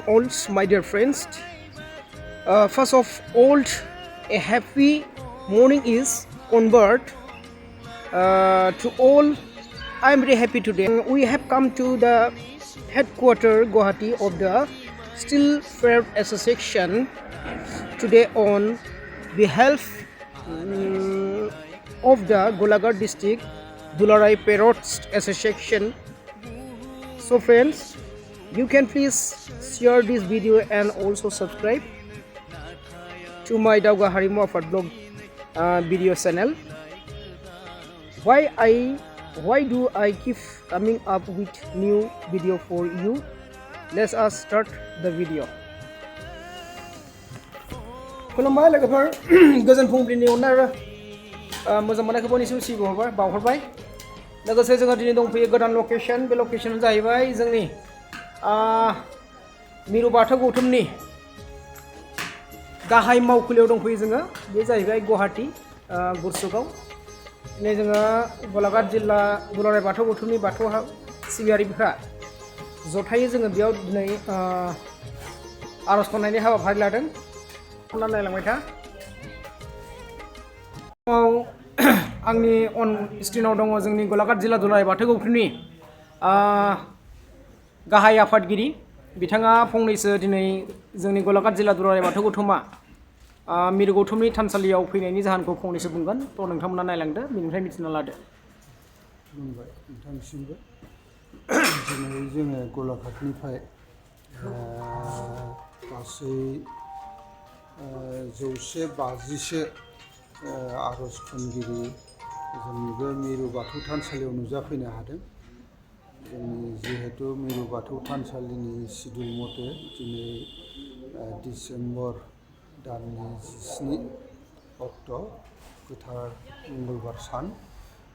all, my dear friends. First of all, a happy morning is convert to all. I'm very happy today. We have come to the headquarters Guwahati of the Steel Fair Association today on behalf of the Golaghat District Dularai Parrots Association. So friends, you can please share this video and also subscribe to my Daugah Harimu Afad blog video channel. Why do I keep coming up with new video for you? Let us start the video. खुलुमबाय लोगोफोर गोजोन फुंबिलिनि अननाय मोजां मोननायखौ बयनिसिम सिगाङाव बावहरबाय लोगोसे जोङो दिनै दंफैयो गोदान लकेशन बे लकेशना जाहैबाय जोंनि मिरु बाथौ गौथुमनि गाहाय मावखुलियाव दंफैयो जोङो बे जाहैबाय गुवाहाटी गुरसुगाव दिनै जोङो गलाघाट जिल्ला दुलाराय बाथौ गौथुमनि बाथौ सिबियारिफ्रा जथायै जोङो बेयाव दिनै आरज खन्नायनि हाबाफारि लादों नायलांबाय था आंनि अन स्क्रिनाव दङ जोंनि गलाघाट जिल्ला दुलाराय बाथौ गौथुमनि गाहाय आफादगिरि बिथाङा फंनैसो दिनै जोंनि गलाघाट जिल्ला दुलाराय बाथौ गौथुमा मिरु गौथुमनि थानसालियाव फैनायनि जाहोनखौ फंनैसो बुंगोन थ' नोंथांमोना नायलांदो बेनिफ्राय मिथिना लादो। खुलुमबाय नोंथांनिसिमबो दिनै जोङो गलाघाटनिफ्राय गासै 150सो आरज खनगिरि जोंनि बे मिरु बाथौ थानसालियाव नुजाफैनो हादों। जोंनि जिहेतु मिरु बाथौ थानसालिनि सिडुल मथे दिनै डिसेम्बर दाननि 17 अक्ट' गोथार मंगलबार सान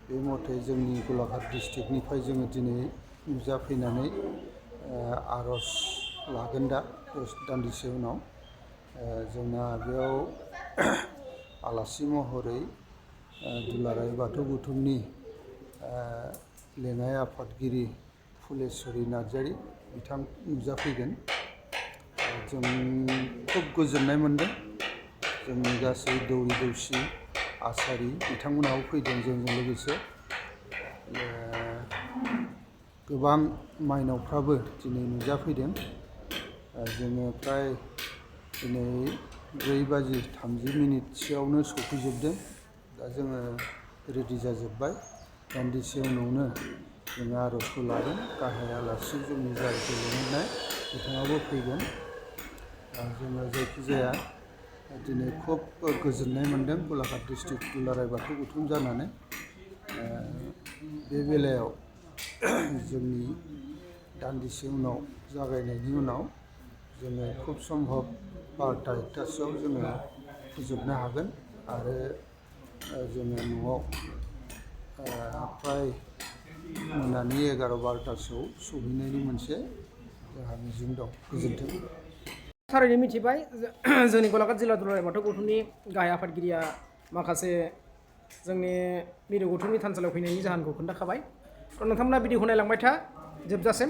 बे मथे जोंनि गलाघाट डिस्ट्रिक्टनिफ्राय जोङो दिनै नुजाफैनानै आरज लागोन दा दान्दिसे उनाव जोंना बेयाव आलासि महरै दुलाराय बाथौ गौथुमनि लेङाइ आफादगिरि फुलेस्वरी नार्जारी बिथां नुजाफैगोन। जों खुब गोजोननाय मोनदों जोंनि गासै दौरि दौसि आसारि बिथांमोनाबो फैदों जोंजों लोगोसे गोबां माइनावफ्राबो दिनै नुजाफैदों। जोङो फ्राय दिनै 4:30 सफैजोबदों दा जोङो रेडि जाजोब्बाय दान्दिसे उनावनो जोङो आरजखौ लागोन गाहाय आलासि जोंनि जायखौ लिंहरनाय बिथाङाबो फैगोन। जोङो जायखिजाया दिनै खुब गोजोननाय मोनदों गलाघाट डिस्ट्रिक्ट दुलाराय बाथौ गौथुम जानानै बे बेलायाव जोंनि दान्दिसे उनाव जागायनायनि उनाव जोङो खुब सम्भब 12:00-1:00सोआव जोङो फोजोबनो हागोन आरो जोङो न'आव फ्राय मोनानि 11-12टासोआव सहैनायनि मोनसे जोंहा मिजिं दं। गोजोन्थों। थारैनो मिथिबाय जोंनि गलाघाट जिल्ला दुलाराय बाथौ गौथुमनि गाहाय आफादगिरिया माखासे जोंनि मिरु गौथुमनि थानसालियाव फैनायनि जाहोनखौ खोन्थाखाबाय थ' नोंथांमोना भिडिअखौ नायलांबाय था जोबजासिम।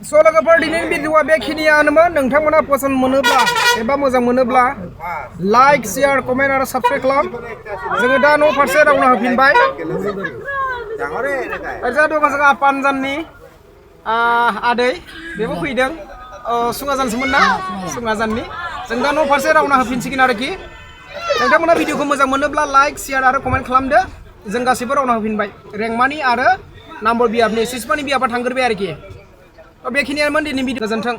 स' लोगोफोर दिनैनि भिडिअआ बेखिनियानोमोन नोंथांमोना पसन्द मोनोब्ला एबा मोजां मोनोब्ला लाइक शेयार कमेन्ट आरो साबस्क्राइब खालाम जोङो दा न' फारसे रावना होफिनबाय ओरैजा दङ जोंहा पानजाननि आदै बेबो फैदों सुङाजानसोमोन ना सुङाजाननि जों दा न' फारसे रावना होफिनसिगोन आरोखि नोंथांमोना भिडिअखौ मोजां मोनोब्ला लाइक शेयार आरो कमेन्ट खालामदो जों गासैबो रावना होफिनबाय रेंमानि आरो नाम्बार बियाबनि सिसमानि बियाबा थांग्रोबाय आरोखि बेखिनियानोमोन दिनैनि भिडिअ गोजोन्थों।